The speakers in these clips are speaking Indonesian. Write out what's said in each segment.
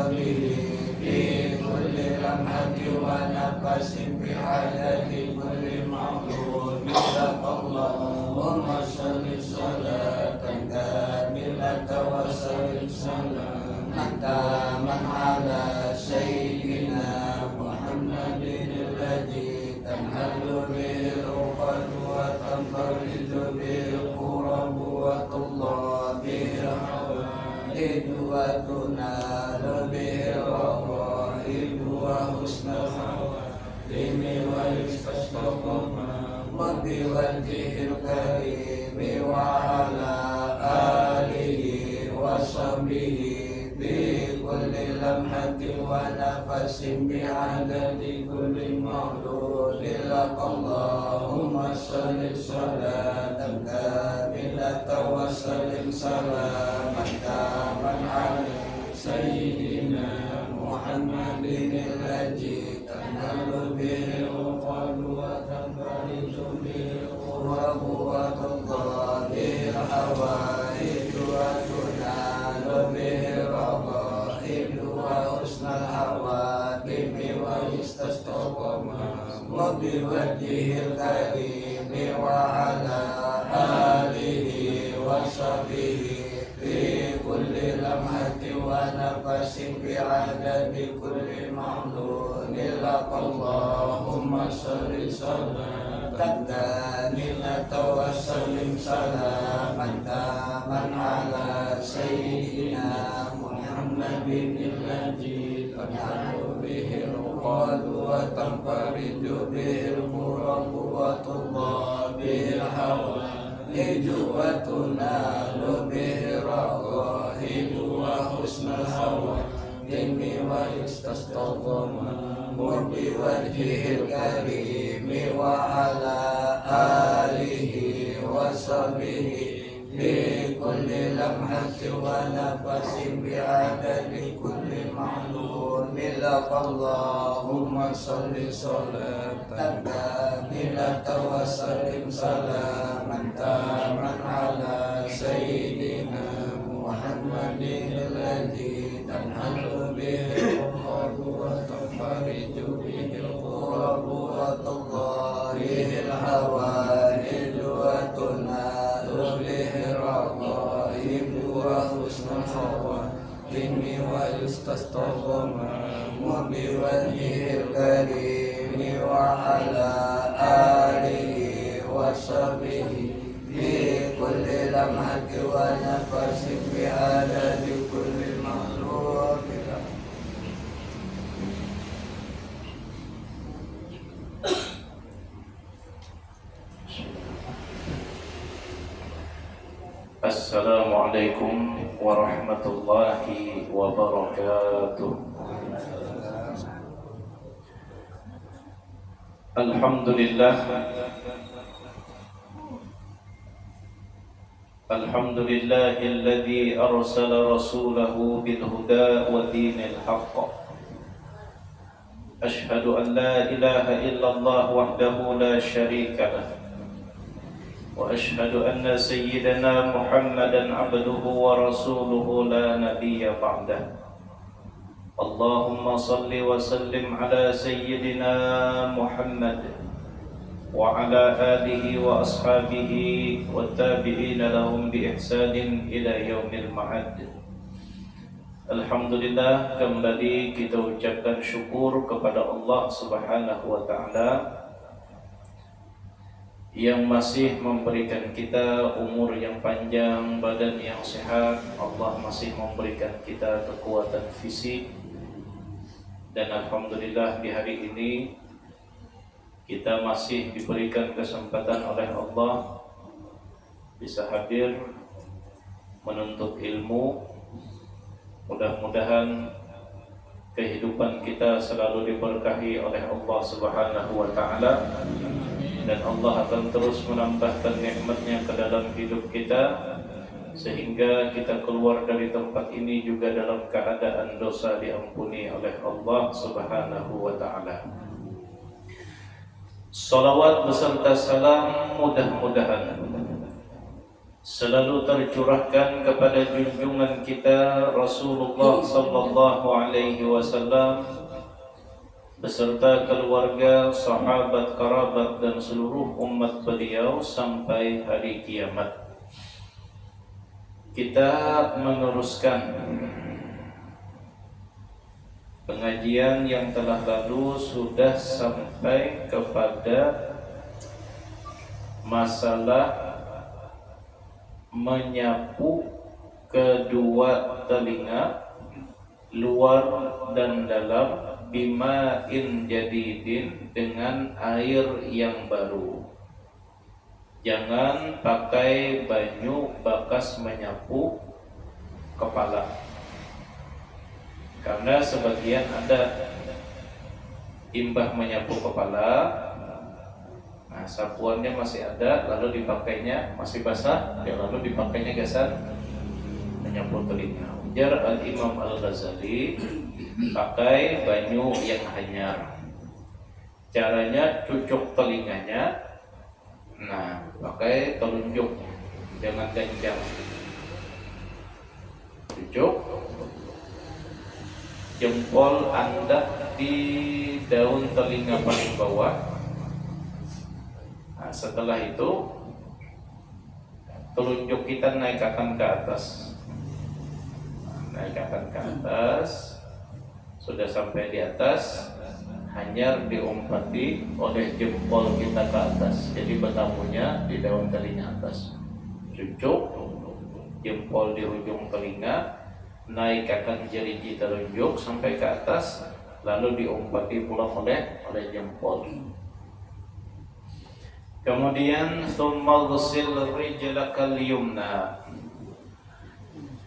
وصحبه في كل لمحة ونفس بعدد كل معلوم لك اللهم صل صلاة كاملة وسلم سلاما تاما على سيدنا محمد الذي تنهل به العقد وتنفرج به الكرب وتطلى به الحوائج وتنال به الرغائب وحسن الخواتم ويستسقى بوجهه الكريم وعلى آله وصحبه بكل لمحة ونفس بعدد كل مولود لك اللهم صل صلاة كاملة وسلم سلاما تاما على سيدنا محمد الذي تنال به العقد وتنفرج به الكرب وتقضى به الحوائج وتنال به الرغائب وحسن الخواتم ويستسقى بوجهه الكريم وعلى آله وصحبه في كل لمحة ونفس بعدد كل معلوم لك اللهم صل صلاة كاملة وسلم سلاما تاما على سيدنا محمد الذي تنال به العقد وتنفرج به الكرب وتطلى به الحوائج وتنال به الرغائب وحسن الخواتم ويستسقى بوجهه الكريم وعلى آله وصحبه في كل لمحة ونفس بعدد كل معلوم لك اللهم صل صلاة كاملة وسلم سلاما تاما على سيدنا محمد الذي تنحل به العقد وتنفرج به الكرب وتقضى به الحوائج وتنال به الرغائب وحسن الخواتم ويستسقى بوجهه الكريم وعلى آله وصحبه في كل لمحة ونفس بعدد كل معلوم له. Assalamualaikum warahmatullahi wabarakatuh. Alhamdulillah Alhamdulillahilladzi arsala rasulahu bil huda wa dinil haqq. Ashhadu an la ilaha illallah wahdahu la syarika lah. Wa ashhadu anna sayyidana Muhammadan abduhu wa rasuluhu la nabiyya ba'dah. Allahumma salli wa sallim ala sayyidina Muhammad wa ala alihi wa ashabihi wa tabi'ina lahum bi ihsanin ila yaumil ma'ad. Alhamdulillah, kembali kita ucapkan syukur kepada Allah Subhanahu wa ta'ala yang masih memberikan kita umur yang panjang, badan yang sehat. Allah masih memberikan kita kekuatan fisik. Dan alhamdulillah di hari ini kita masih diberikan kesempatan oleh Allah bisa hadir menuntut ilmu. Mudah-mudahan kehidupan kita selalu diberkahi oleh Allah Subhanahu wa ta'ala, dan Allah akan terus menambahkan nikmatnya ke dalam hidup kita, sehingga kita keluar dari tempat ini juga dalam keadaan dosa diampuni oleh Allah Subhanahu wa ta'ala. Salawat beserta salam mudah-mudahan selalu tercurahkan kepada junjungan kita Rasulullah sallallahu alaihi wasallam beserta keluarga, sahabat, kerabat dan seluruh umat beliau sampai hari kiamat. Kita meneruskan pengajian yang telah lalu, sudah sampai kepada masalah menyapu kedua telinga luar dan dalam bima'in jadidin, dengan air yang baru. Jangan pakai banyu bekas menyapu kepala, karena sebagian ada imbah menyapu kepala, nah sapuannya masih ada, lalu dipakainya masih basah, ya lalu dipakainya gasan menyapu telinga. Ujar Al-Imam Al-Ghazali, pakai banyu yang hanyar. Caranya cucuk telinganya, nah pakai telunjuk, jangan ganjang. Cucuk jempol Anda di daun telinga paling bawah. Nah, setelah itu telunjuk kita naikkan ke atas. Naikkan ke atas. Sudah sampai di atas, hanyar diumpati oleh jempol kita ke atas. Jadi bertamunya di daun telinga atas. Cucuk jempol di ujung telinga, naikkan jari telunjuk sampai ke atas, lalu diumpati pula oleh jempol. Kemudian tsumma ghsil rijlakal yumna.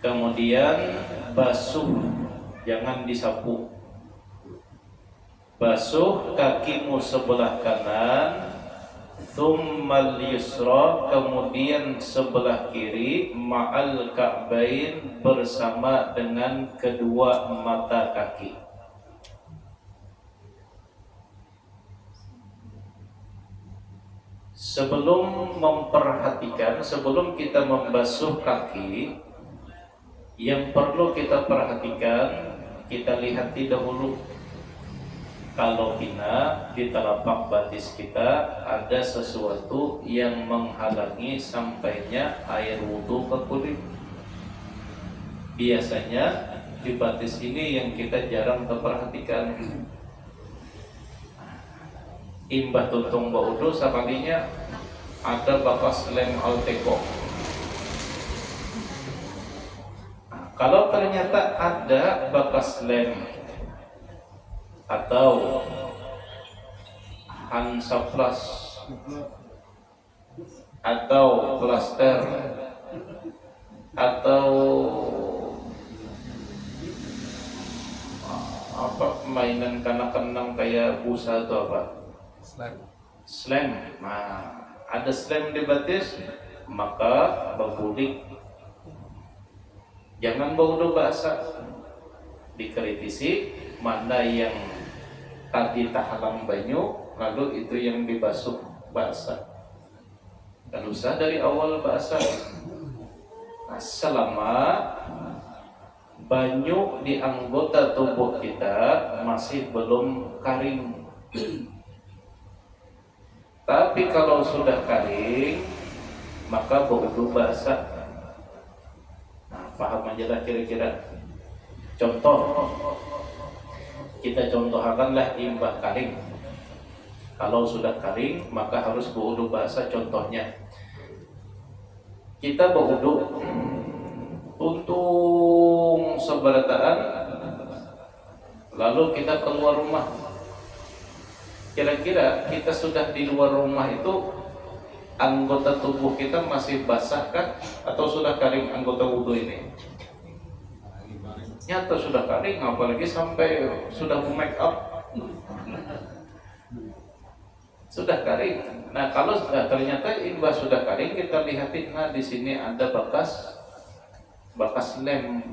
Kemudian basuh, jangan disapu. Basuh kakimu sebelah kanan, tsummal yusra, kemudian sebelah kiri, ma'al ka'bain, bersama dengan kedua mata kaki. Sebelum memperhatikan, sebelum kita membasuh kaki, yang perlu kita perhatikan, kita lihati dahulu. Kalau di telapak batis kita ada sesuatu yang menghalangi sampainya air wudhu ke kulit. Biasanya di batis ini yang kita jarang terperhatikan. Imbah tuntung baudu sekalinya ada bekas lem Alteco. Kalau ternyata ada bekas lem atau Hansaplast atau plaster atau apa mainan kanak-kanak kayak busa atau apa? Slam. Nah, ada slam di batis, maka berbudik. Jangan baudu basah. Dikritisi mana yang tadi tahalang banyu, lalu itu yang dibasuh basah. Dan usah dari awal basah. Nah, selama banyu di anggota tubuh kita masih belum kering. Tapi kalau sudah kering, maka baudu basah. Nah, paham aja lah kira-kira. Contoh, kita contohkanlah imbah kering. Kalau sudah kering, maka harus berwudu basah. Contohnya, kita berwudu untung seberataan, lalu kita keluar rumah. Kira-kira kita sudah di luar rumah itu, anggota tubuh kita masih basah kan? Atau sudah kering anggota wudu ini? Nyata sudah kering, apalagi sampai sudah make up. Sudah kering. Nah, kalau ternyata imbah sudah kering, kita lihatin, nah di sini ada bekas lem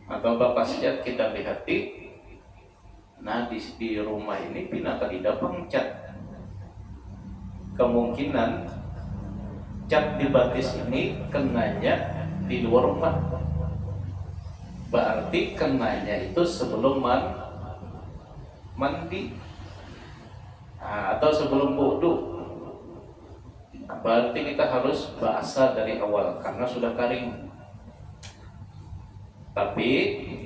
atau bekas cat, kita lihati. Nah, di rumah ini pindah tidak pengcat. Kemungkinan cat di batis ini kenanya di luar rumah. Berarti kenanya itu sebelum mandi, atau sebelum wudu. Berarti kita harus basah dari awal karena sudah kering. Tapi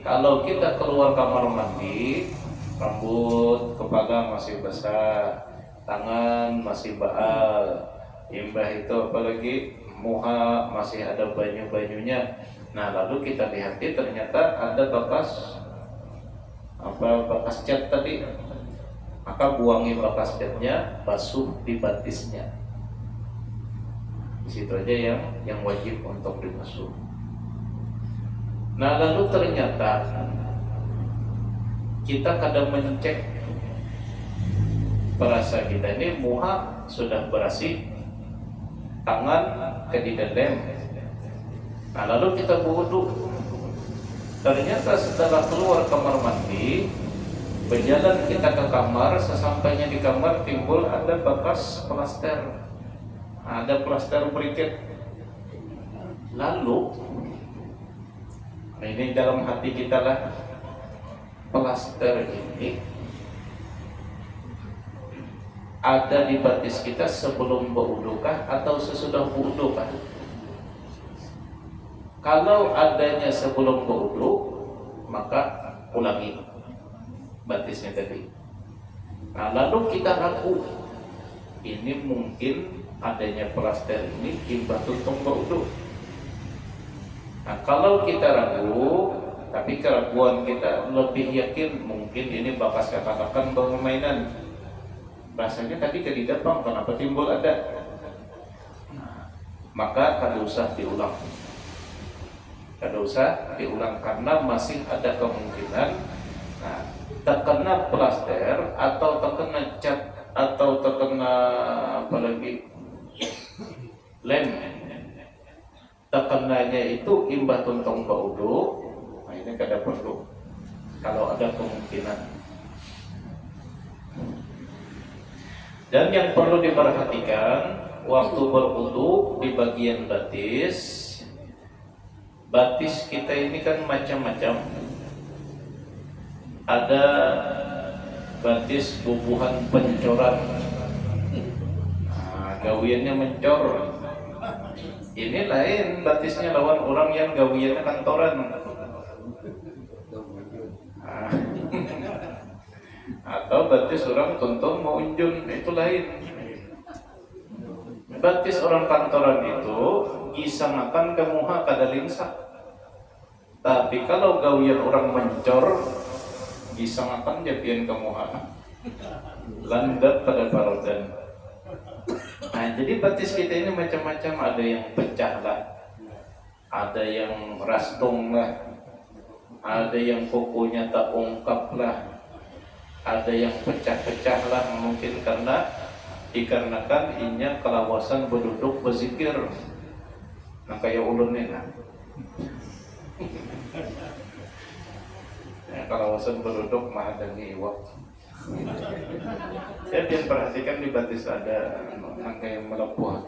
kalau kita keluar kamar mandi, rambut, kepala masih basah, tangan masih baal, imbah itu apalagi muha masih ada banyu-banyunya. Nah, lalu kita lihat ternyata ada bekas cat tadi. Maka buangi bekas catnya, basuh di batisnya. Di situ aja yang wajib untuk dibasuh. Nah, lalu ternyata kita kadang mencek perasa kita ini muha sudah bersih, tangan kedidendem. Nah, lalu kita wudu. Ternyata setelah keluar kamar mandi, berjalan kita ke kamar, sesampainya di kamar timbul ada bekas plaster, ada plaster beriket. Lalu ini dalam hati kita lah, plaster ini ada di batis kita sebelum berwudu kah atau sesudah wudu kah? Kalau adanya sebelum berwudu, maka ulangi batisnya tadi. Nah, lalu kita ragu, ini mungkin adanya plaster ini imbas tuntung berwudu. Nah, kalau kita ragu, tapi keraguan kita lebih yakin mungkin ini bekas katakan bawa mainan. Rasanya tadi kedidap bang, kenapa timbul ada? Nah, maka kada usah diulang. Kada usah diulang karena masih ada kemungkinan terkena plaster atau terkena cat atau terkena apalagi lem. Terkenanya itu imbah tuntung baudu. Nah, ini kada perlu kalau ada kemungkinan. Dan yang perlu diperhatikan waktu berwudu di bagian batis kita ini kan macam-macam. Ada batis bubuhan pencoran, gawiannya mencor. Ini lain batisnya lawan orang yang gawiannya kantoran. Atau batis orang tuntun mau unjun, itu lain. Batis orang kantoran itu gisangakan kemuha kada lingsak. Tapi kalau gawian orang mencor, gisangakan japian kemuha landat pada parodan. Nah, jadi batis kita ini macam-macam, ada yang pecah lah, ada yang rastung lah, ada yang kukunya tak ungkap lah, ada yang pecah-pecah lah, mungkin dikarenakan inya kelawasan berduduk berzikir. Nah, kayak ulun nih nah. Ya, kelawasan berduduk mah ada iwak. Saya biar perhatikan di batis ada angka yang melepuh.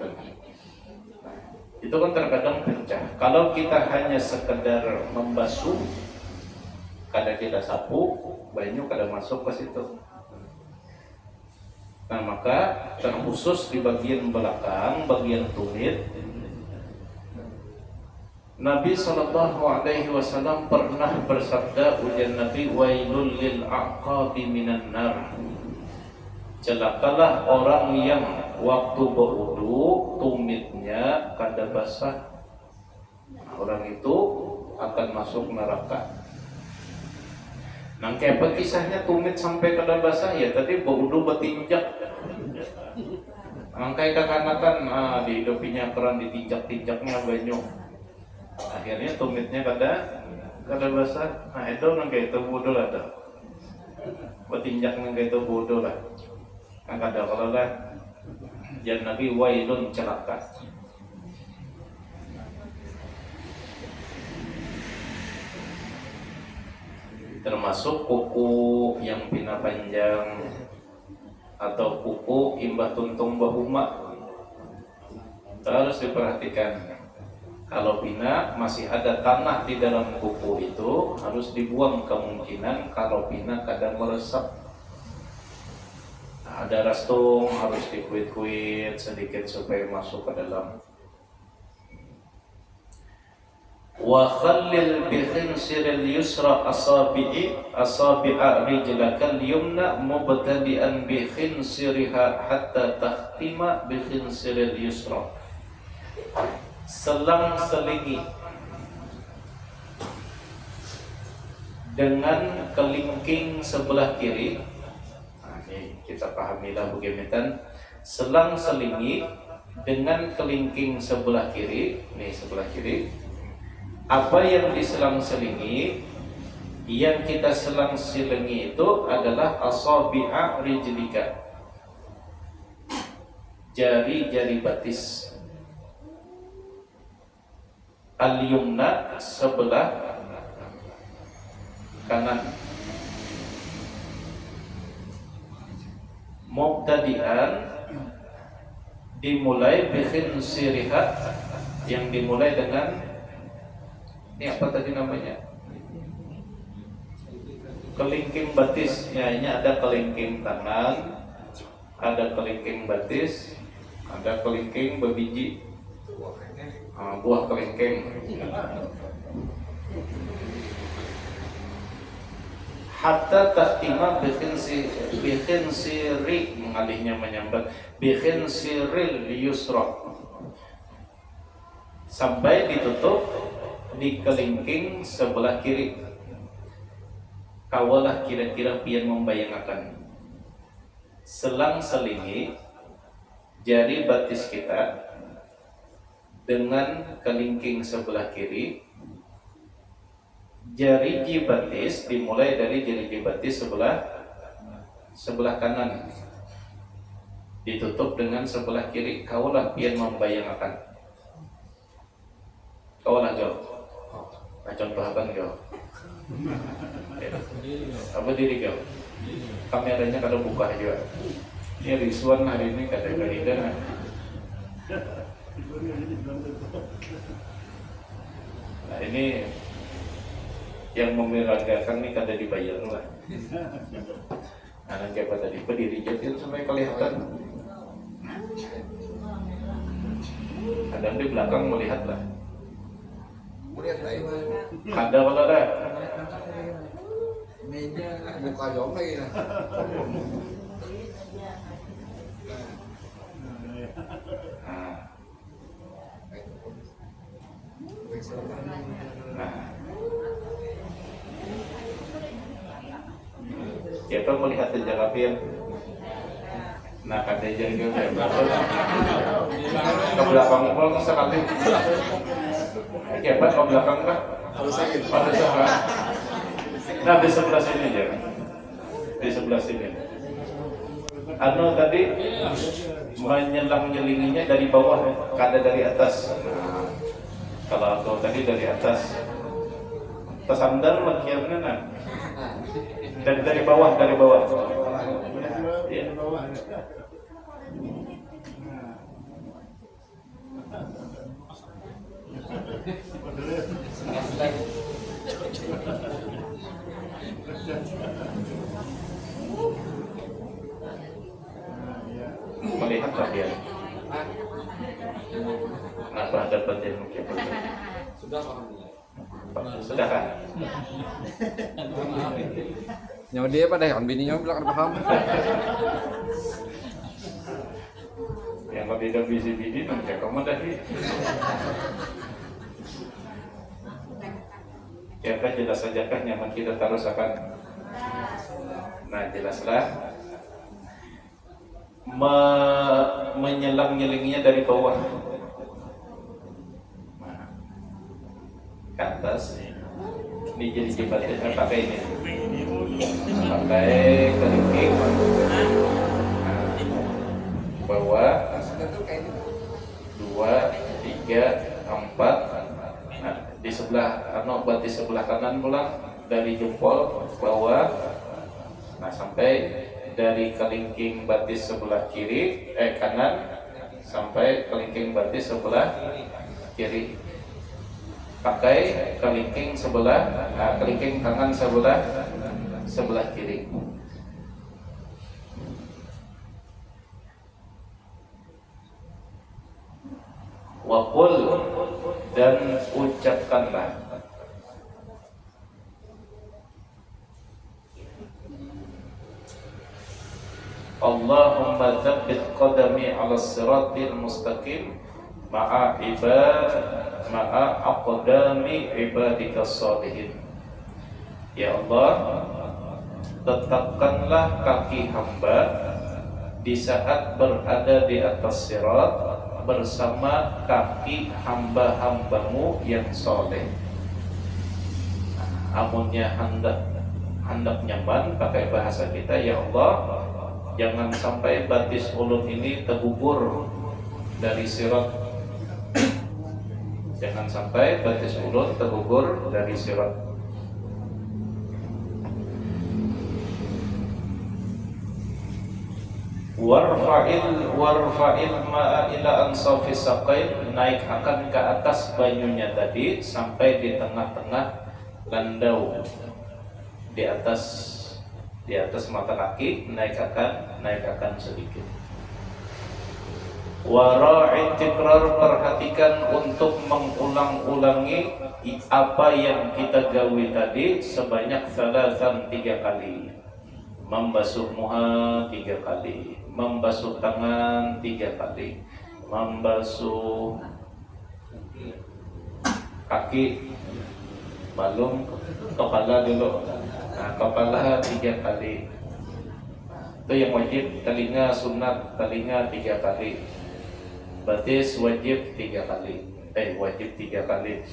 Itu kan terkadang pecah. Kalau kita hanya sekedar membasuh, kadang kita sapu, banyu kadang masuk ke situ. Nah, maka terkhusus di bagian belakang, bagian tumit, Nabi SAW pernah bersabda, ujian Nabi, wailul lil aqabi minan nar. Celakalah orang yang waktu berwudu tumitnya kada basah. Orang itu akan masuk neraka. Nah, kayak apa kisahnya tumit sampai kada basah? Ya tadi berwudu bertinjak. Angkai kekanakan di hidupinya keran ditinjak-tinjaknya banyu. Akhirnya tumitnya kada basah. Nah, itu nangkai itu wudu lah dah. Bertinjak nangkai itu wudu lah. Nah, kada kalau lah jan Nabi wailun celaka. Termasuk kuku yang pina panjang atau kuku imbah tuntung bahuma. harus diperhatikan. Kalau bina masih ada tanah di dalam kuku itu harus dibuang, kemungkinan kalau bina kadang meresap. Nah, ada rastung harus dikuit-kuit sedikit supaya masuk ke dalam. Wa khallil bi khinsiril yusra asabi'a rijlakal yumna mubtadi'an bi khinsiriha hatta takhtima bi khinsiril yusra. Selang-selingi dengan kelingking sebelah kiri. Nah, ini kita pahamilah bagaimana selang-selingi dengan kelingking sebelah kiri. Nih sebelah kiri. Apa yang diselang-selingi, yang kita selang-selingi itu adalah asabi'a rijlika, jari-jari batis. Al-yumna sebelah kanan. Mubtadi'an dimulai bikin sirihat, yang dimulai dengan ini apa tadi namanya? Kelingking batis. Ya, ini ada kelingking tangan, ada kelingking batis, ada kelingking berbiji. Buah kelingking. Hatta tahtima bikin siri, mengalihnya menyambat bikin siril yusra, sampai ditutup di kelingking sebelah kiri. Kawalah kira-kira pian membayangkan selang-selingi jari batis kita dengan kelingking sebelah kiri. Jari batis dimulai dari jari batis sebelah kanan, ditutup dengan sebelah kiri. Kaulah pian membayangkan. Kaulah jauh. Contoh abang jauh. Apa diri jauh? Kameranya kada buka juga. Ini Rizwan hari ini kada garidan. Nah, ini yang memeragakan nih kada dibayar lah. Anak siapa tadi berdiri jadi sampai kelihatan. Kadang di belakang melihat lah. Ada apa ada? Meja buka jom lagi lah. Nah, siapa melihat jejak api? Nah, kata jejak ke belakang pulang sekali. Siapa ke belakang kan? Pada sebelah. Nah, di sebelah sini aja. Di sebelah sini. Anu tadi menyelang-nyelinginya dari bawah, kada dari atas. Kalau aku tadi dari atas, tersandar makiannya nah. Dari bawah. Ya. Melihat bagian. Apa dapat yang mungkin? Sudah kan? Nyawa dia pada kan bininya bilang paham. Yang lebih dari bini nanti kamu tadi. Ya kan jelas saja kan nyaman kita taruh akan. Nah jelaslah menyelang-nyelingnya dari bawah ke atas. Ini jadi jembatan pakai ini, pakai kelingking bawah 2, 3, 4. Nah, di sebelah batis sebelah kanan pulang dari jempol bawah. Nah sampai dari kelingking batis sebelah kiri kanan sampai kelingking batis sebelah kiri. Pakai kelingking kelingking tangan sebelah kiri. Waqul, dan ucapkanlah, Allahumma tsabbit qadami 'ala siratil mustaqim ma'a aqdami ibadikas shalihin. Ya Allah, tetapkanlah kaki hamba di saat berada di atas sirat bersama kaki hamba-hambamu yang soleh. Amunnya hendak nyaman pakai bahasa kita, ya Allah, jangan sampai batis ulun ini tergugur dari sirat. Jangan sampai batis ulun tergugur dari sirat. Warfa'il ma'a ila ansafi saqain, naik akan ke atas banyunya tadi sampai di tengah-tengah landau, di atas mata kaki, naik akan sedikit. Wara'in tikrar, perhatikan untuk mengulang-ulangi apa yang kita gawi tadi sebanyak 3 kali. Membasuh muha 3 kali, membasuh tangan 3 kali, membasuh kaki, belum kepala dulu. Nah, kepala 3 kali. Itu yang wajib. Telinga sunat, telinga 3 kali. Batis wajib 3 kali. Wajib 3 kali.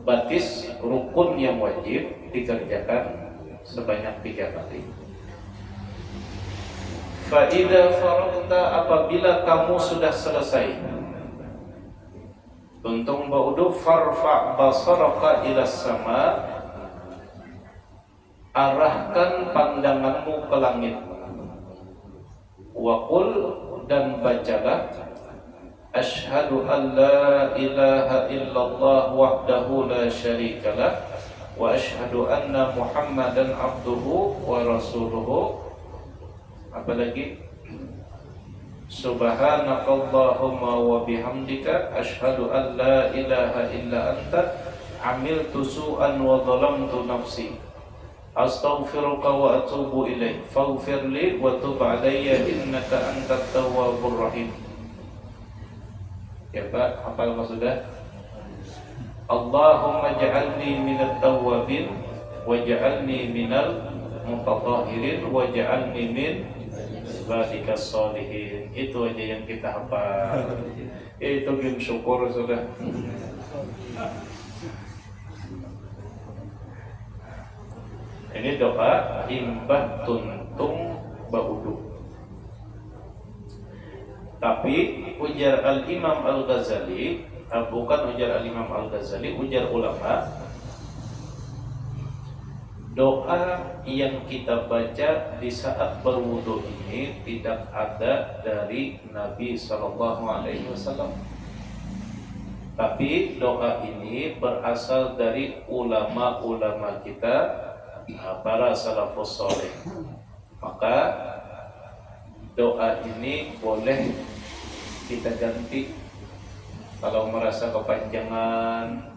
Batis rukun yang wajib dikerjakan sebanyak 3 kali. Fa'idha faragta, apabila kamu sudah selesai tuntung ba'udu, farfa' basaraka ila sama, arahkan pandanganmu ke langit. Waqul, dan bacalah, asyhadu an la ilaha illallah wahdahu la syarikalah wa asyhadu anna muhammadan abduhu wa rasuluhu. Apalagi, subhanakallahumma wa bihamdika asyhadu an la ilaha illa anta amiltu su'an wa zalamtu nafsi astaghfiruka wa atubu ilaik faghfirli wa tub alayya innaka antat tawwabur rahim. Ya Pak, hafal sudah? Allahumma ja'alni minat tawwabin wa ja'alni minal mutatahhirin wa ja'alni min ibadikas sholihin. Itu aja yang kita hafal. Itu game syukur sudah. Ini doa imbah tuntung ba'udu. Tapi ujar Al-Imam Al-Ghazali, bukan ujar Al-Imam Al-Ghazali, ujar ulama, doa yang kita baca di saat berwudu ini tidak ada dari Nabi SAW. Tapi doa ini berasal dari ulama-ulama kita, para salafus saleh. Maka doa ini boleh kita ganti. Kalau merasa kepanjangan,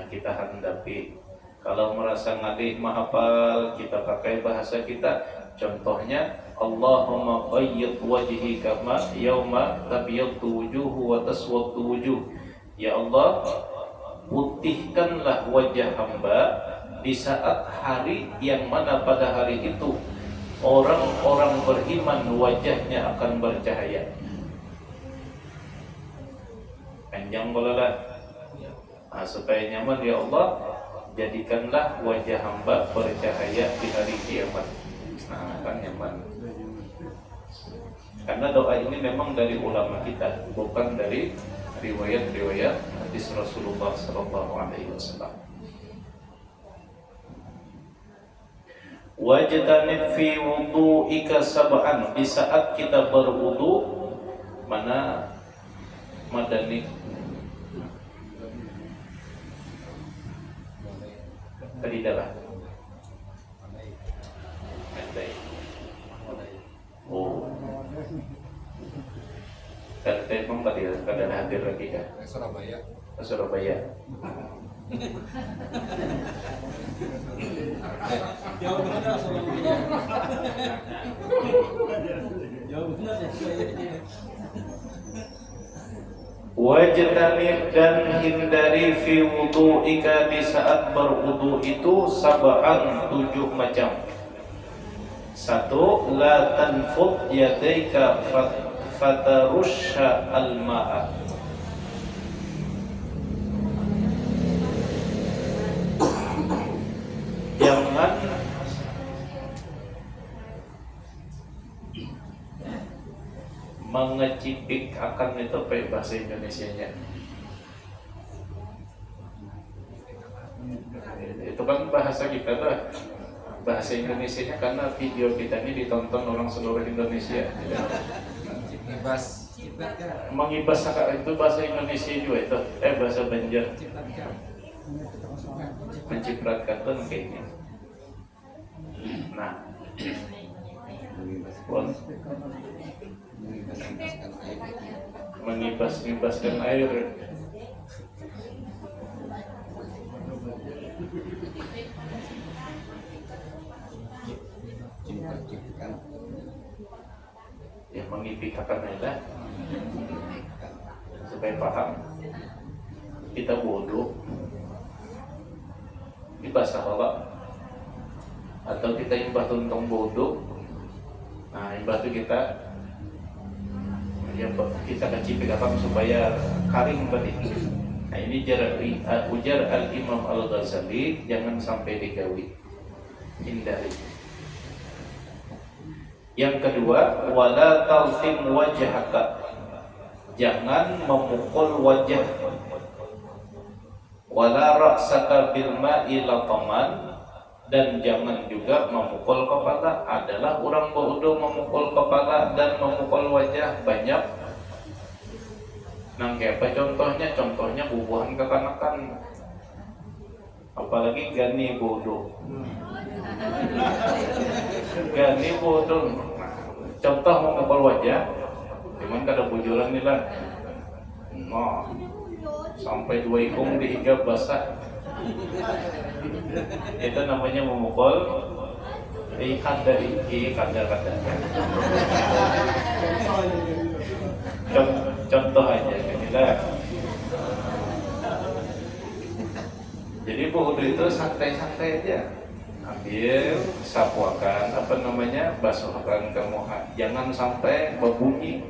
kita handapi. Kalau merasa ngadih mahafal, kita pakai bahasa kita. Contohnya, Allahumma qayyid wajhi kama yauma tabyaddu wujuhu wa taswaddu wujuh. Ya Allah, putihkanlah wajah hamba di saat hari yang mana pada hari itu orang-orang beriman wajahnya akan bercahaya. Panjang bolehlah. Supaya nyaman, ya Allah, jadikanlah wajah hamba bercahaya di hari kiamat. Kan nyaman. Karena doa ini memang dari ulama kita, bukan dari riwayat-riwayat hadis Rasulullah SAW. Wajtanib fi wudu'ika sab'an, di saat kita berwudu, mana Madani. Tadi dah. Andai. Oh. RT pun tadi kada hadir lagi kan? Surabaya. Surabaya. Jauh benar Surabaya. Jauh benar ya. Wajtanib dan hindari fi wudu'ika di saat berwudu itu sab'an 7 macam. 1. La tanfud yadaika fatarusha al-ma'a. Jangan mengecipik akan itu apa bahasa Indonesianya? Itu kan bahasa kita tuh. Bahasa Indonesianya karena video kita ini ditonton orang seluruh Indonesia. Ngibas. Mengibas itu bahasa Indonesia juga itu. Bahasa Banjar. Mencipratkan tuh kayaknya. Nah, mengibas-ngibaskan air. Ya mengipikakan air supaya paham. Kita bodoh dibasah Allah atau kita imbah tuntong bodoh. Nah imbah itu kita kecipikakan supaya karing balik. Nah ini ujar Al-Imam Al-Ghazali, jangan sampai digawi, hindari. Yang kedua, wala taltim wajhaka, jangan memukul wajah. Wala ra'saka bil ma'i lataman, dan jangan juga memukul kepala. Adalah orang bodoh memukul kepala dan memukul wajah banyak. Nang kayak apa contohnya? Contohnya bubuhan kekanakan. Apalagi gani bodoh. Gani bodoh. Contoh memukul wajah, cuman kada bujuran nih lah. Nah, sampai 2 ikung dihingga basah. Itu namanya memukul. Kada. Contoh aja inilah. Jadi bodoh itu santai-santai aja. Ambil, sapuakan, basuhkan ke muka. Jangan sampai berbunyi.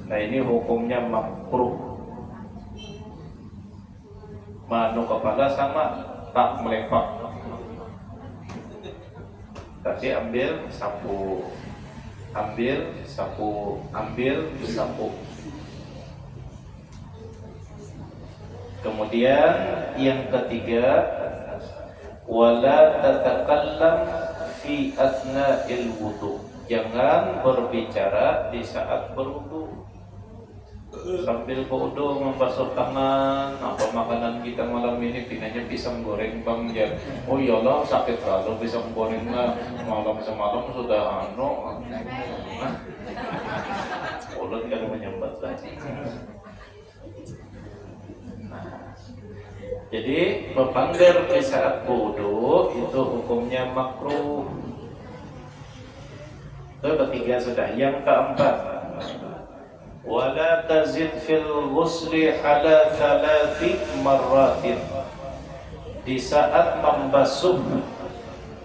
Nah ini hukumnya makruh. Manu kepala sama tak melepak. Tapi ambil sapu. Kemudian yang ketiga, wala tatakallam fi athna'il wudu, jangan berbicara di saat berwudu. Sambil berwudu membasuh tangan. Apa makanan kita malam ini? Pinanya pisang goreng Bang Jan. Oh iyalah sakit kalau pisang gorengnya malam semalam sudah ulut kan menyambat lagi. Jadi berpanggar di saat wudu itu hukumnya makruh. Itu ketiga sudah. Yang keempat, wala tazid fil ghusli ala 3 marratin. Di saat membasuh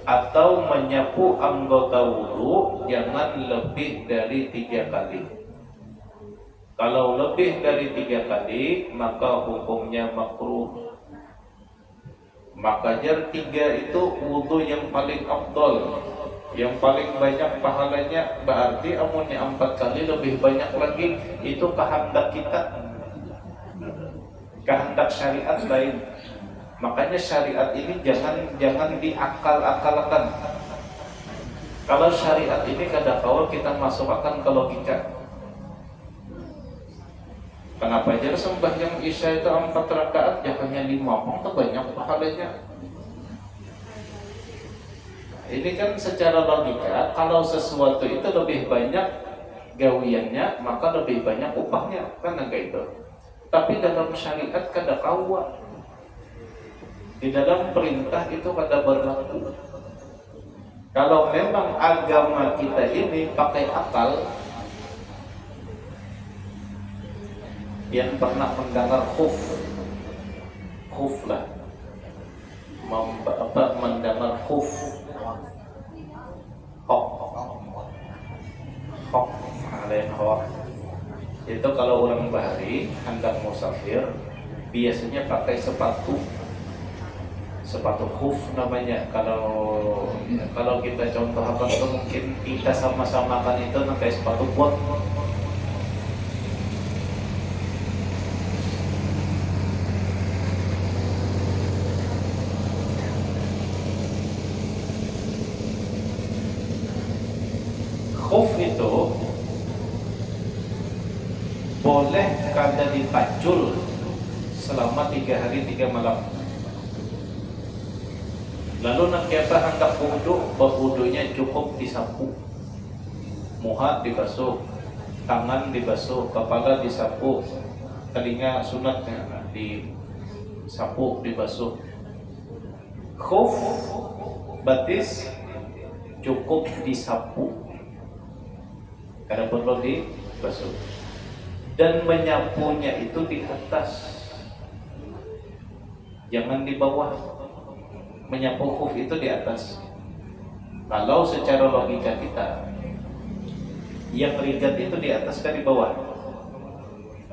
atau menyapu anggota wudu jangan lebih dari 3 kali. Kalau lebih dari 3 kali maka hukumnya makruh. Makanya 3 itu wudu yang paling afdal, yang paling banyak pahalanya. Berarti amunnya 4 kali lebih banyak lagi. Itu kehendak kita, kehendak syariat lain. Makanya syariat ini jangan diakal-akalkan. Kalau syariat ini kadang-kadang kita masukkan ke logika. Kenapa aja sembahyang Isya itu 4 rakaat, jangannya 5? Itu banyak pahalanya. Ini kan secara logika, kalau sesuatu itu lebih banyak gawiannya, maka lebih banyak upahnya, kan enggak itu. Tapi dalam syariat kada kawa. Di dalam perintah itu kada berlaku. Kalau memang agama kita ini pakai akal, yang pernah mendengar khuf lah, mendengar khuf, hok, lain hok. Itu kalau orang bahari hendak musafir, biasanya pakai sepatu khuf namanya. Kalau kita contoh apa itu, mungkin kita sama-samakan itu pakai sepatu bot. Khuf itu boleh kada dipacul selama 3 hari 3 malam. Lalu nak kita hendak berwudunya cukup disapu, muka dibasuh, tangan dibasuh, kepala disapu, telinga sunatnya disapu, dibasuh. Khuf batis cukup disapu, karena perlu dibasuh. Dan menyapunya itu di atas, jangan di bawah. Menyapu khuf itu di atas. Kalau secara logika kita, yang rigat itu di atas kan di bawah.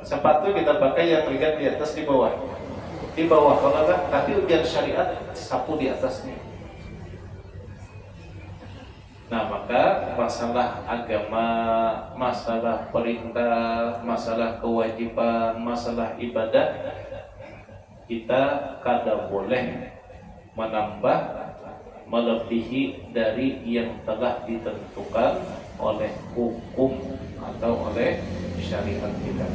Sepatu kita pakai yang rigat di atas di bawah. Di bawah kalau enggak, tapi ujian syariat sapu di atasnya. Nah, maka masalah agama, masalah perintah, masalah kewajiban, masalah ibadah, kita kada boleh menambah melebihi dari yang telah ditentukan oleh hukum atau oleh syariat kita.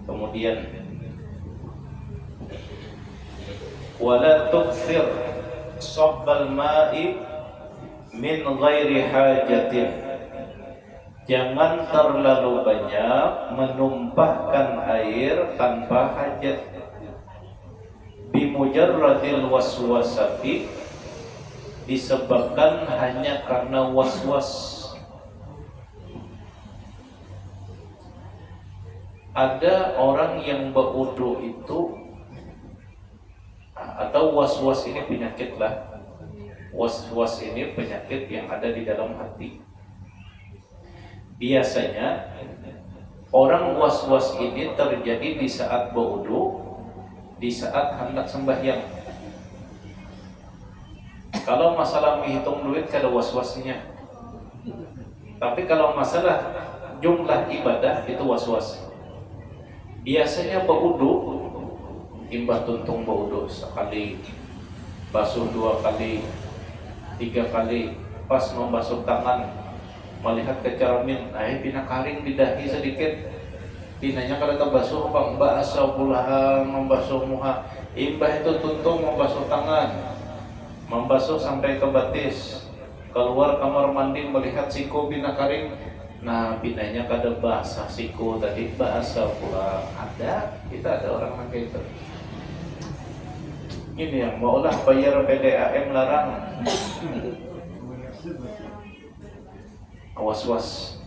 Kemudian wala tukthir sabbal ma'i min ghairi hajatin. Jangan terlalu banyak menumpahkan air tanpa hajat. Bimujarradil waswasati, disebabkan hanya karena waswas. Ada orang yang berwudu itu, atau waswas ini penyakit lah. Was-was ini penyakit yang ada di dalam hati. Biasanya orang was-was ini terjadi di saat berwudu, di saat hendak sembahyang. Kalau masalah menghitung duit kada was-wasnya. Tapi kalau masalah jumlah ibadah itu was-was. Biasanya berwudu, imbah tuntung berwudu sekali, basuh 2 kali, 3 kali, pas membasuh tangan, melihat ke cermin, pina karing di dahi sedikit, pinanya kada terbasuh, mbak asal pula membasuh muka, imbah itu tuntung membasuh tangan, membasuh sampai ke batis, keluar kamar mandi melihat siku pina karing, nah pinanya kada basah siku tadi, basah pula. Kita ada orang pakai itu. Ini yang maulah bayar PDAM larang. Was-was.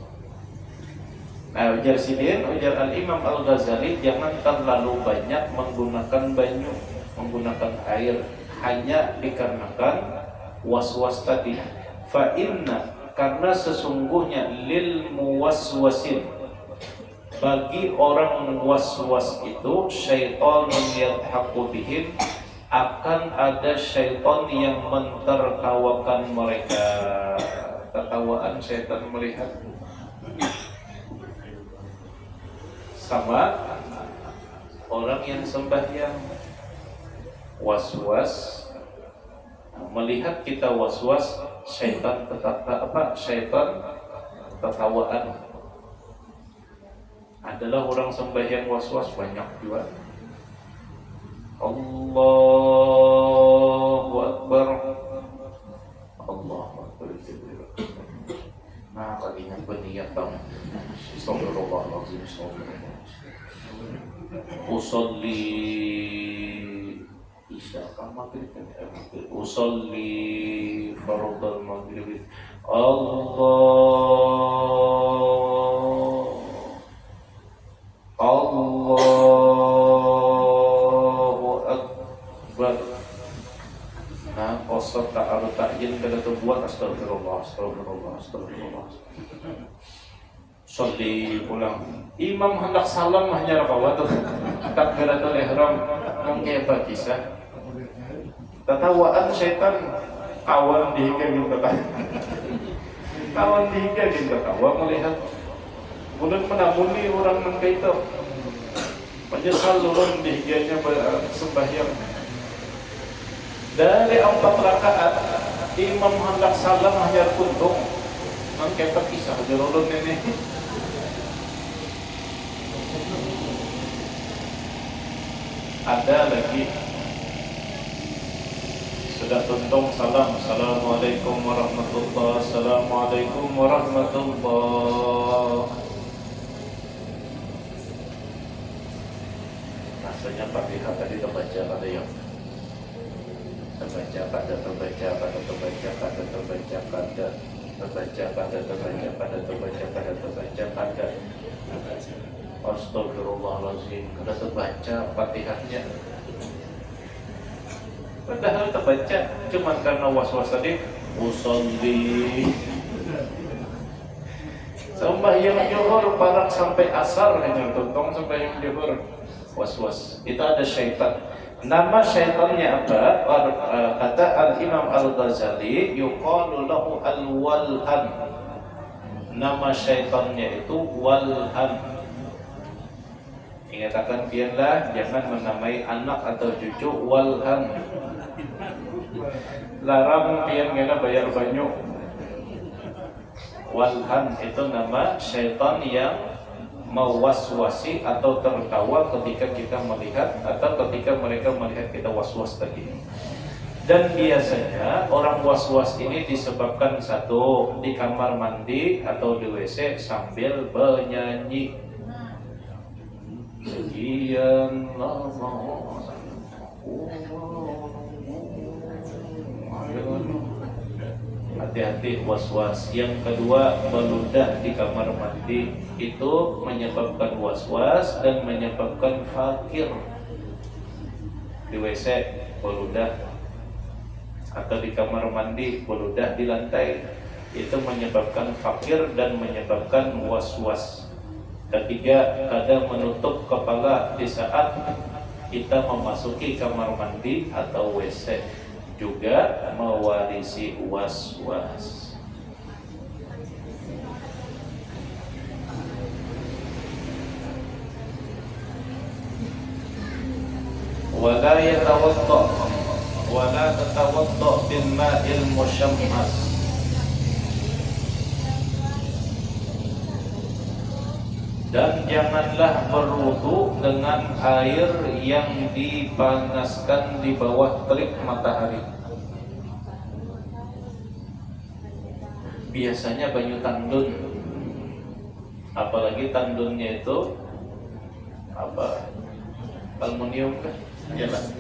Nah, ujar Sidin, ujar Al-Imam Al-Ghazali, jangan terlalu banyak menggunakan banyu, menggunakan air, hanya dikarenakan was-was tadi. Fa inna, karena sesungguhnya lil muwaswasin, bagi orang was-was itu, syaitanun yadhaku bihim, akan ada syaitan yang mentertawakan mereka. Tertawaan syaitan melihat. Sama orang yang sembahyang was-was, melihat kita was-was, syaitan syaitan tertawaan. adalah orang sembahyang was-was banyak juga. Allahu Akbar. Allahu Akbar. Nah, kalinya berniat bang. Astagfirullahaladzim. Usolli isya kan maghrib kan? Usolli fardal maghrib. Allahu Akbar. Nah, qasad ta'arud ta'yin kada tu buat astagfirullah. Sholli pulang. Imam hendak salam hanya rakawat tu. Takbiratul ihram mungkin apa kisah. Tatawaan syaitan kawan dihiga gitu kan. Kawan dihiga gitu kawan melihat bulan menamuni orang mengkaito. Menyesal orang dihiganya sembahyang. Dari 4 rakaat imam hendak salam hanya kuntung. Mungkin apa kisah jerolon ini. Ada lagi sudah tuntung salam. Assalamualaikum warahmatullahi. Assalamualaikum warahmatullahi. Rasanya Fatihah tadi terbaca ada yang terbaca Astagfirullahaladzim. Kada terbaca Fatihahnya. Padahal terbaca, cuman karena was-was tadi. Usolli. Sembahyang zuhur parak sampai asar hanya tuntong sembahyang zuhur. Was-was. Itu ada syaitan. Nama syaitannya apa? Kata Al-Imam Al-Ghazali, yuqalu lahu al-walhan. Nama syaitannya itu walhan. Ingatkan biarlah jangan menamai anak atau cucu walhan. Larang pian ngena bayar banyak. Walhan itu nama syaitan yang mewaswasi atau tertawa ketika kita melihat atau ketika mereka melihat kita waswas tadi. Dan biasanya orang waswas ini disebabkan satu di kamar mandi atau di WC sambil bernyanyi. Sekian lama hati-hati was-was. Yang kedua, meludah di kamar mandi itu menyebabkan was-was dan menyebabkan fakir. Di WC meludah atau di kamar mandi meludah di lantai itu menyebabkan fakir dan menyebabkan was-was. Ketiga, kadang menutup kepala di saat kita memasuki kamar mandi atau WC juga mewarisi was-was. Wala tatawadda bil ma'il musyammas. Dan janganlah berwudu dengan air yang dipanaskan di bawah terik matahari. Biasanya banyu tandun, apalagi tandunnya itu apa? Aluminium kan? Yalah,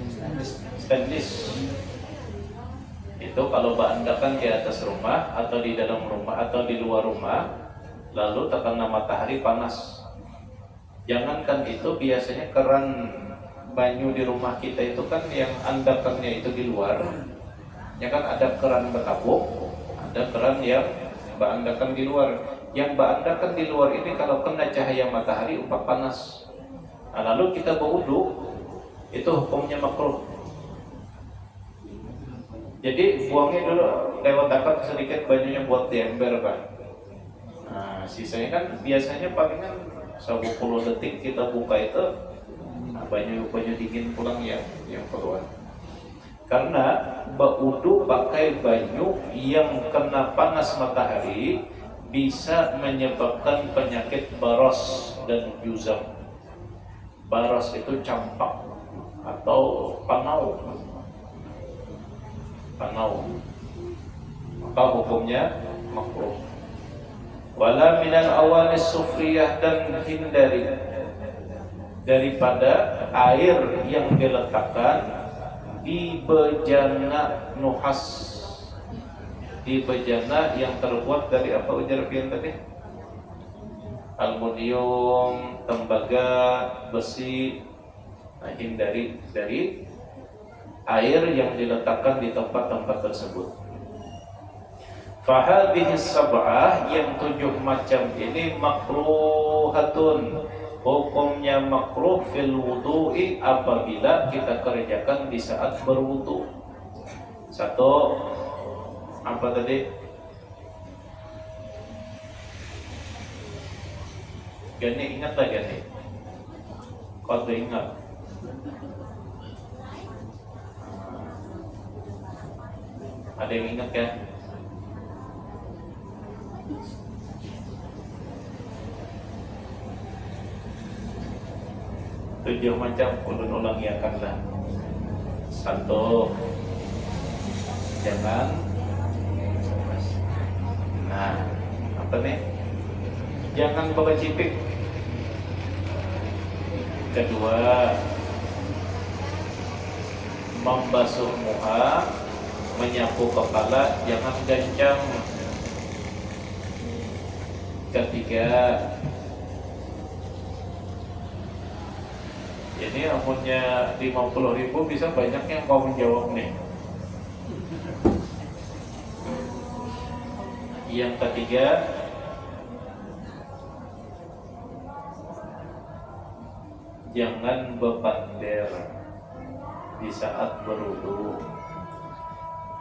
stainless. Itu kalau bahandakan di atas rumah atau di dalam rumah atau di luar rumah, lalu terkena matahari panas. Jangankan itu, biasanya keran banyu di rumah kita itu kan yang andakannya itu di luar. Ya kan ada keran bertabung, ada keran yang berandakan di luar. Yang berandakan di luar ini kalau kena cahaya matahari umpah panas. Nah, lalu kita berwudu, itu hukumnya makruh. Jadi buangnya dulu lewat dapat sedikit banyunya buat di ember, Pak. Nah, sisanya kan biasanya palingan 10 detik kita buka itu banyu dingin pulang yang keluar. Karena berwudu pakai banyu yang kena panas matahari bisa menyebabkan penyakit baros dan juzam. Baros itu campak atau panau. Maka hukumnya makruh. Wala minal awanis sufriyah, dan hindari daripada air yang diletakkan di bejana nuhas, di bejana yang terbuat dari apa ujar pian tadi? Aluminium, tembaga, besi. Nah, hindari dari air yang diletakkan di tempat-tempat tersebut. Fahadhihi sab'ah, yang 7 macam ini makruhatun, hukumnya makruh fil wudu'i, apabila kita kerjakan di saat berwudu. Satu, apa tadi? Gani, ingat tak Gani? Kau tuh ingat? Ada yang ingat kan? Tujuh macam, ulun ulangi akanlah. Satu, jangan. Nah, apa nih? Jangan bawa cipik. Kedua, membasuh muka, menyapu kepala, jangan gancang. Ketiga, ini amunnya 50.000 bisa banyak yang mau menjawab nih. Yang ketiga, jangan bepander di saat berwudu.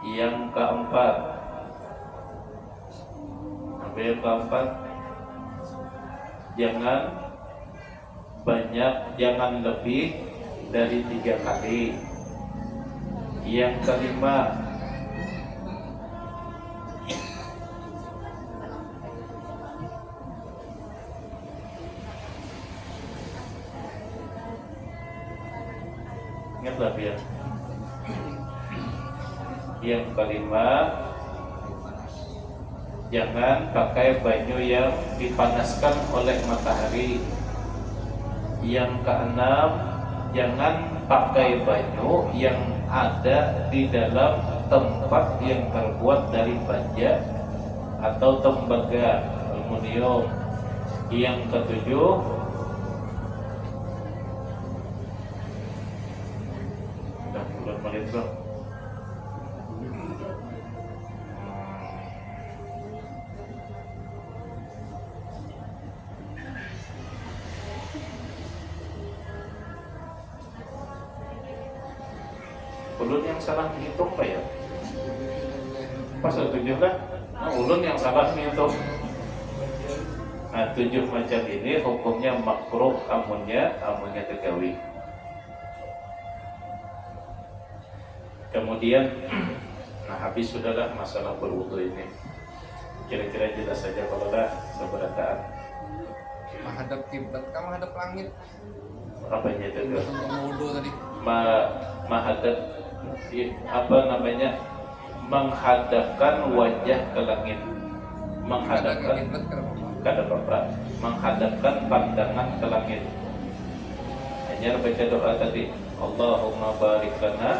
Yang keempat, jangan banyak, jangan lebih dari 3 kali. Yang kelima, ingatlah biar. Yang kelima, jangan pakai baju yang dipanaskan oleh matahari. Yang keenam, jangan pakai baju yang ada di dalam tempat yang terbuat dari baja atau tembaga, aluminium. Yang ketujuh, udah bulan menit bro. Ulun yang salah menghitung Pak ya? Pas 7 kan? Nah, ulun yang salah menghitung. Nah, 7 macam ini hukumnya makruh amunnya tegawi. Kemudian, nah habis sudahlah masalah berwudu ini. Kira-kira jelas saja kalau dah seberataan. Menghadap kiblat, kamu menghadap langit. Apa aja itu? Untuk wudu tadi. Menghadap apa namanya, menghadapkan wajah ke langit, menghadapkan kada apa, menghadapkan pandangan ke langit. Hanya baca doa tadi, Allahumma barik lana.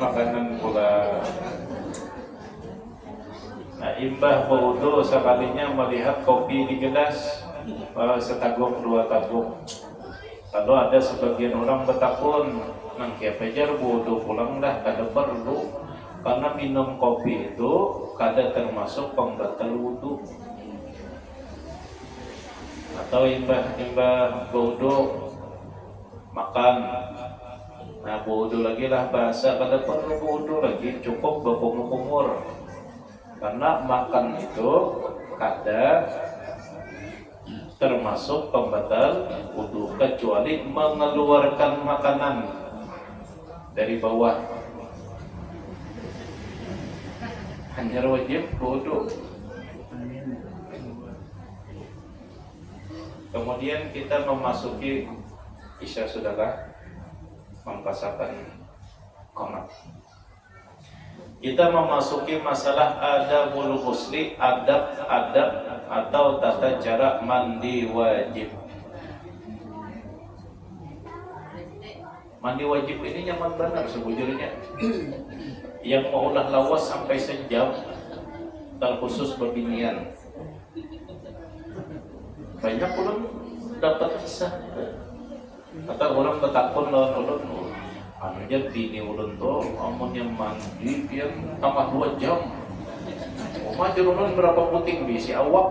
Makanan pula. Nah, imbah wudu sekalinya melihat kopi di gelas, setaguk 2 taguk. Lalu ada sebagian orang bertakun, nang kepejar wudu pulang dah, kada perlu, karena minum kopi itu kada termasuk pembatal wudu. Atau imbah wudu makan, nah wudu lagi lah bahasa, kada perlu wudu lagi, cukup berkumur-kumur. Karena makan itu kada termasuk pembatal wudu kecuali mengeluarkan makanan dari bawah. hanya wajib wudu. Kemudian kita memasuki isya sudahlah mengkasakan qomat. Kita memasuki masalah adabul ghusli, adab atau tata cara mandi wajib. Mandi wajib ini nyaman benar sebujurnya. Yang mau ulah lawas sampai sejam, terkhusus berbinian. Banyak ulun dapat kisah. Kata orang betakun lawan ulun, aja bini ulun tuh amunnya mandi pian tambah 2 jam. Oma ulun berapa puting bisi awak.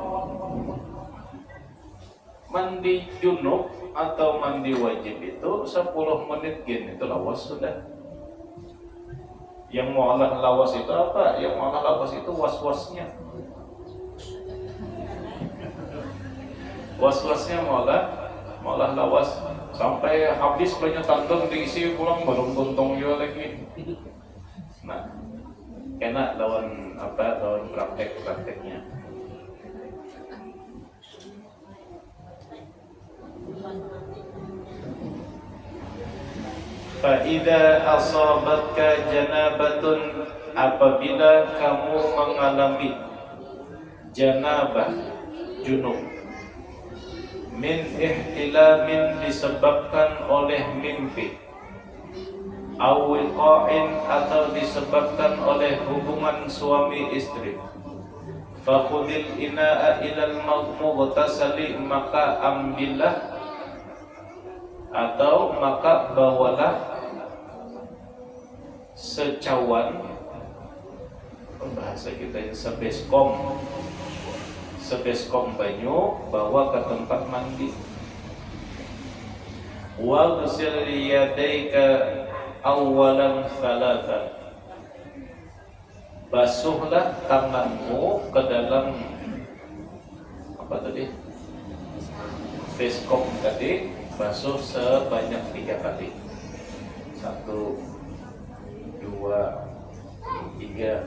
Mandi junub atau mandi wajib itu 10 menit gini itu lawas sudah. Yang mau Allah lawas itu apa? Yang mau Allah lawas itu was-wasnya. Was-wasnya mau Allah lawas sampai habis banyak tantun diisi pulang belum tuntung juga lagi. Nah, kena lawan praktek-prakteknya. Fa'idha asabatka janabatun, apabila kamu mengalami janabah junub, min ihtilamin disebabkan oleh mimpi, awiqa'in atau disebabkan oleh hubungan suami istri, fakhudil ina'a ilal mughtasali, maka ambillah atau maka bawalah secawan, bahasa kita ini sebeskom banyu, bawa ke tempat mandi. Wa ghsil yadayka awalan thalathan, basuhlah tanganmu ke dalam apa tadi? Beskom tadi, basuh sebanyak 3 kali. 1, 2, 3.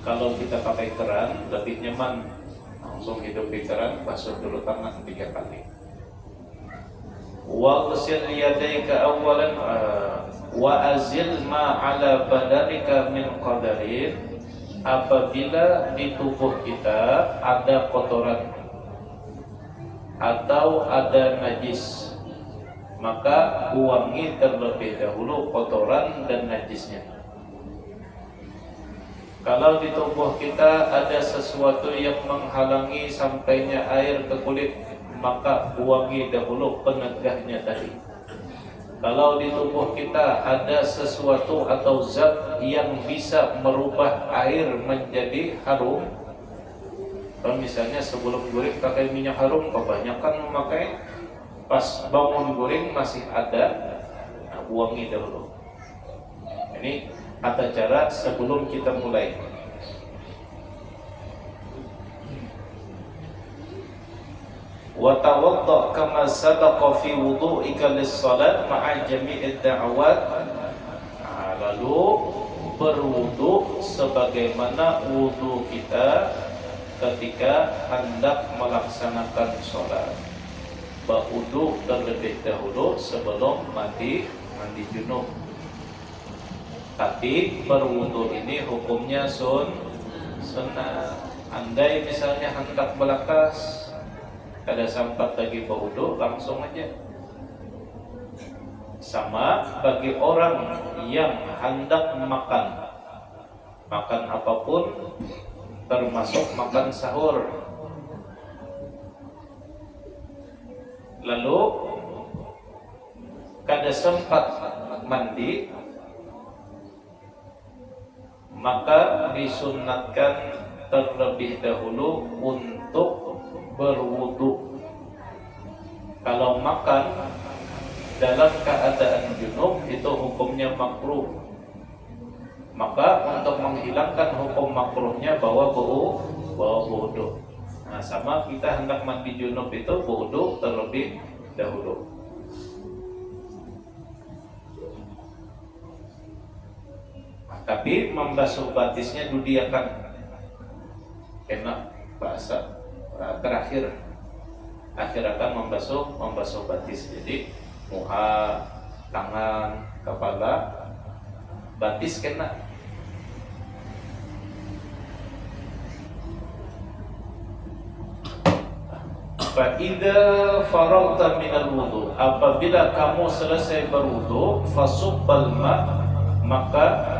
Kalau kita pakai keran lebih nyaman, langsung hidup di keran, basuh dulu tangan 3 kali. Wa ghsil yadayka awalan wa azil ma ala badanika min qadarin, apabila di tubuh kita ada kotoran atau ada najis, maka buangi terlebih dahulu kotoran dan najisnya. Kalau di tubuh kita ada sesuatu yang menghalangi sampainya air ke kulit, maka buangi dahulu penegahnya tadi. Kalau di tubuh kita ada sesuatu atau zat yang bisa merubah air menjadi harum, kalau misalnya sebelum goreng pakai minyak harum, kebanyakan memakai, pas bangun goreng masih ada, nah, buangi dahulu. Ini tata cara sebelum kita mulai. Wa tawadda kama sabaqa fi wudu'ika lis-shalat ma'a jami'id da'awat. Nah, lalu berwudu sebagaimana wudu kita ketika hendak melaksanakan sholat. Berwudu terlebih dahulu sebelum mandi junub. Tapi berwudu ini hukumnya sunnah. Andai misalnya hendak belakas, kada sempat lagi berwudu, langsung aja. Sama bagi orang yang hendak makan apapun, termasuk makan sahur, lalu kada sempat mandi, maka disunnatkan terlebih dahulu untuk berwudu. Kalau makan dalam keadaan junub itu hukumnya makruh, maka untuk menghilangkan hukum makruhnya bawa wudu. Nah, sama kita hendak mandi junub itu wudu terlebih dahulu. Tapi Tapi membasuh batisnya dudiakan enak bahasa terakhir akan membasuh batis. Jadi muka, tangan, kepala, batis kena. Fa'idha faragta minal wudu, apabila kamu selesai berwudu, fasubbal ma, maka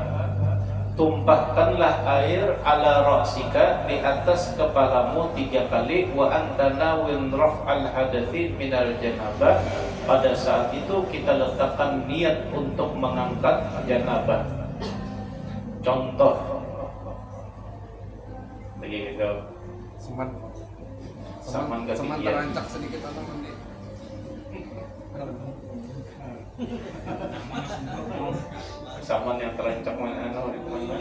tumpahkanlah air ala ra'sika, di atas kepalamu 3 kali. Wa anta nawin raf'al hadathi minal janabah, pada saat itu kita letakkan niat untuk mengangkat janabah. Contoh lagi gitu, Saman seman ketinggian. terancak sedikit atau mandi. Saman yang terancak mana di mana?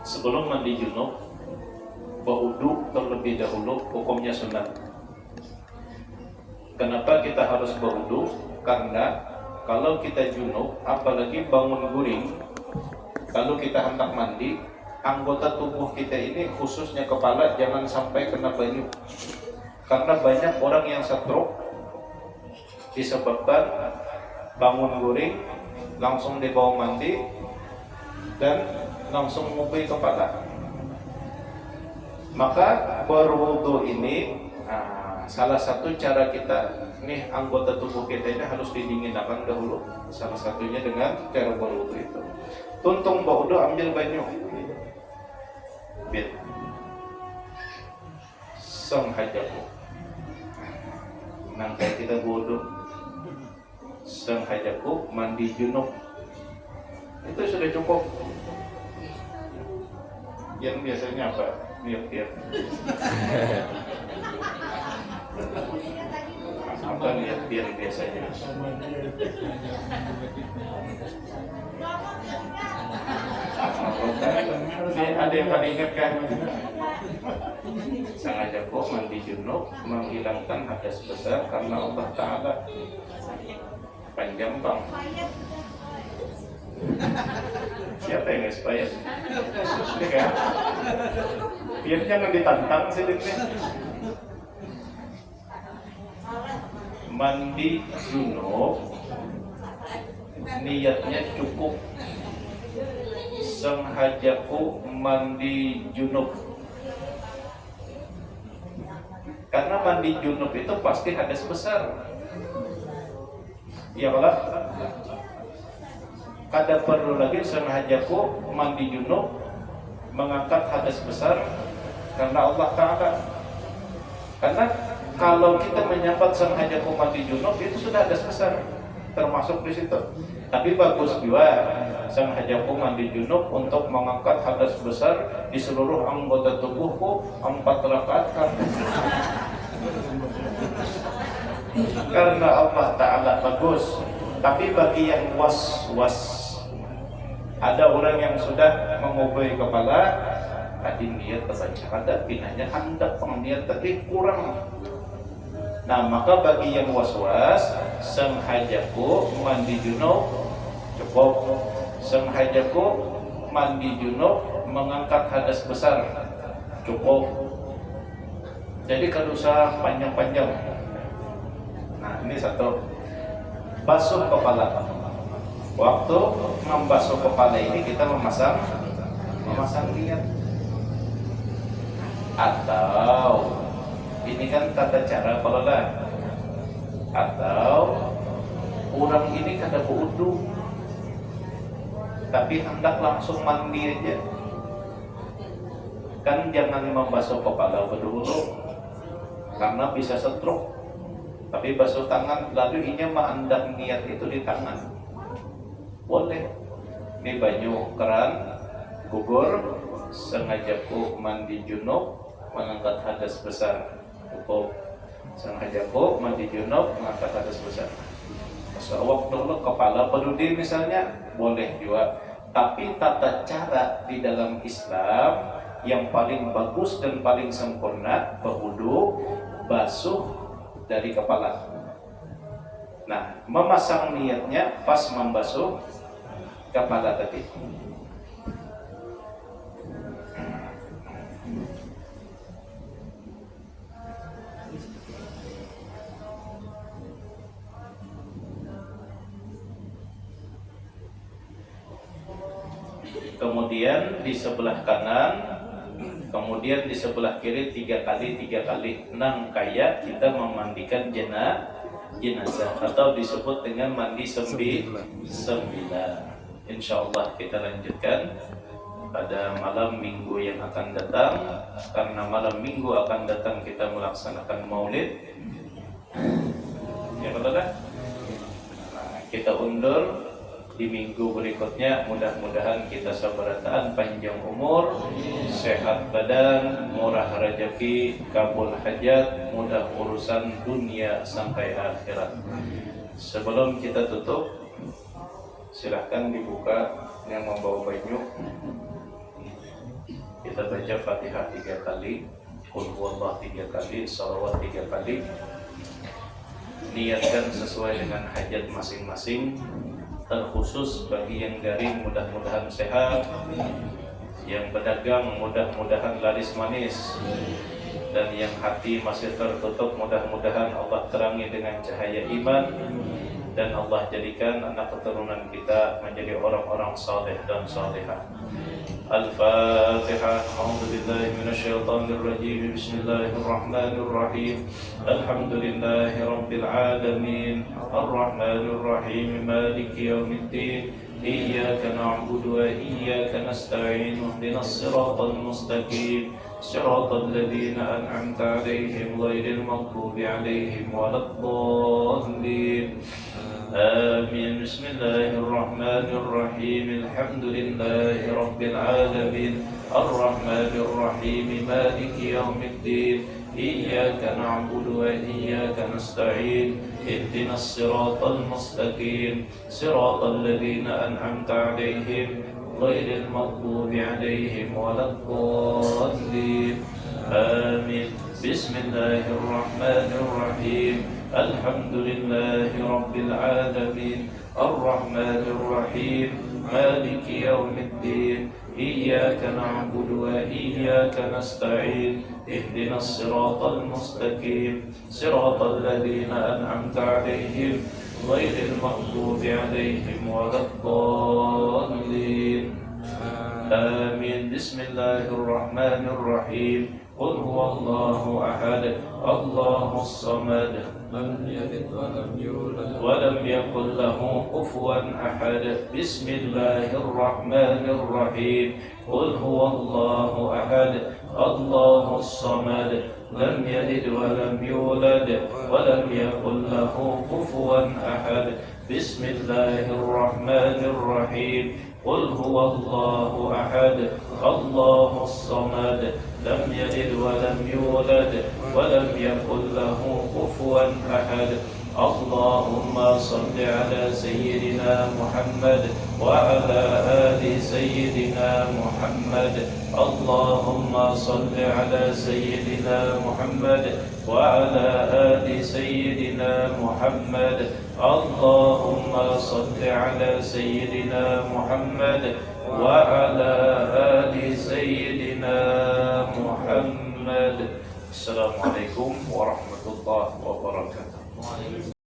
Sebelum mandi junub, berwudu terlebih dahulu, hukumnya sunat. Kenapa kita harus berwudu? Karena kalau kita junub, apalagi bangun guring, kalau kita hendak mandi, anggota tubuh kita ini khususnya kepala jangan sampai kena banyu. Karena banyak orang yang stroke disebabkan bangun guring, langsung dibawa mandi dan langsung ngubai kepala. Maka berwudu ini salah satu cara kita, nih anggota tubuh kita ini harus didinginkan dahulu. Salah satunya dengan cara berwudu itu. Tuntung berwudu, ambil banyu, biar senghajaku. Nangkai kita berwudu, senghajaku mandi junub, itu sudah cukup. Yang biasanya apa? Tiap-tiap. Apa niat biar biasanya? Ada yang pada ingat kan? Sengaja kok mandi junub menghilangkan hadas besar karena Allah Ta'ala panjang bang. Siapa yang expired? Ini kan? Biar jangan ditantang sedikit. Mandi junub niatnya cukup. Senghajaku mandi junub, karena mandi junub itu pasti hadas besar. Ya Allah, kada perlu lagi senghajaku mandi junub mengangkat hadas besar karena Allah Ta'ala. Karena kalau kita menyambat senghajaku mandi junub itu sudah hadas besar termasuk di situ. Tapi bagus juga senghajaku mandi junub untuk mengangkat hadas besar di seluruh anggota tubuhku 4 rakaat karena Allah Ta'ala bagus. Tapi bagi yang was-was, ada orang yang sudah mengubai kepala, tadi niat terbaca ada pinanya hendak niat tadi kurang. Nah, maka bagi yang was-was, senghajaku mandi junub cukup. Senghajaku mandi junub mengangkat hadas besar cukup. Jadi kalau usah panjang-panjang. Nah, ini satu. Basuh kepala. Waktu membasuh kepala ini kita memasang niat. Atau ini kan tata cara pelola. Atau orang ini kada berwudu, tapi hendak langsung mandi aja. Kan jangan membasuh kepala dulu, karena bisa stroke. Tapi basuh tangan, lalu ini hendak niat itu di tangan. Boleh. Ini banyu keran, gugur, sengajaku mandi junub, mengangkat hadas besar. Cukup. Sengajaku mandi junub, mengangkat hadas besar. Waktu kepala peduli misalnya, boleh juga. Tapi tata cara di dalam Islam yang paling bagus dan paling sempurna berwudu, basuh dari kepala. Nah, memasang niatnya pas membasuh kepala tadi. Kemudian di sebelah kanan, kemudian di sebelah kiri 3 kali. Nangkaya kita memandikan jenazah atau disebut dengan mandi 9. Insyaallah kita lanjutkan pada malam minggu yang akan datang, karena malam minggu akan datang kita melaksanakan maulid. Ya betul kan? Nah, kita undur di minggu berikutnya. Mudah-mudahan kita sabarataan panjang umur, sehat badan, murah rezeki, kabul hajat, mudah urusan dunia sampai akhirat. Sebelum kita tutup, silahkan dibuka yang membawa baju. Kita baca Fatihah 3 kali, Qul huwallahu 3 kali, shalawat 3 kali. Niatkan sesuai dengan hajat masing-masing. Terkhusus bagi yang garing mudah-mudahan sehat, yang pedagang mudah-mudahan laris manis, dan yang hati masih tertutup mudah-mudahan Allah terangi dengan cahaya iman, dan Allah jadikan anak keturunan kita menjadi orang-orang saleh dan salihah. Al-Fatihah. A'udzubillahi minasyaitonir rajim. Bismillahirrahmanirrahim. Alhamdulillahi rabbil alamin. Arrahmanir rahim. Maliki yaumiddin. Iyyaka na'budu wa iyyaka nasta'in. Ihdinas siratal mustaqim. Siratal ladzina an'amta 'alaihim ghairil maghdubi 'alaihim waladdallin. آمين. بسم الله الرحمن الرحيم. الحمد لله رب العالمين. الرحمن الرحيم. مالك يوم الدين. إياك نعبد وإياك نستعين. اهدنا الصراط المستقيم. صراط الذين أنعمت عليهم غير المغضوب عليهم ولا الضالين. آمين. بسم الله الرحمن الرحيم. الحمد لله رب العالمين. الرحمن الرحيم. مالك يوم الدين. إياك نعبد وإياك نستعين. اهدنا الصراط المستقيم. صراط الذين أنعمت عليهم غير المغضوب عليهم ولا الضالين. آمين. بسم الله الرحمن الرحيم. قل هو الله أحد الله الصمد لم يلد ولم يولد ولم يكن له كفوا أحد. بسم الله الرحمن الرحيم. قل هو الله أحد الله الصمد لم يلد ولم يولد ولم يكن له كفوا أحد. بسم الله الرحمن الرحيم. قل هو الله أحد الله الصمد لم يلد ولم يولد ولم يكن له كفوا أحد. اللهم صل على سيدنا محمد وعلى آل سيدنا محمد. اللهم صل على سيدنا محمد وعلى آل سيدنا محمد. اللهم صل على سيدنا محمد وعلى آل سيدنا محمد. السلام عليكم ورحمة الله وبركاته.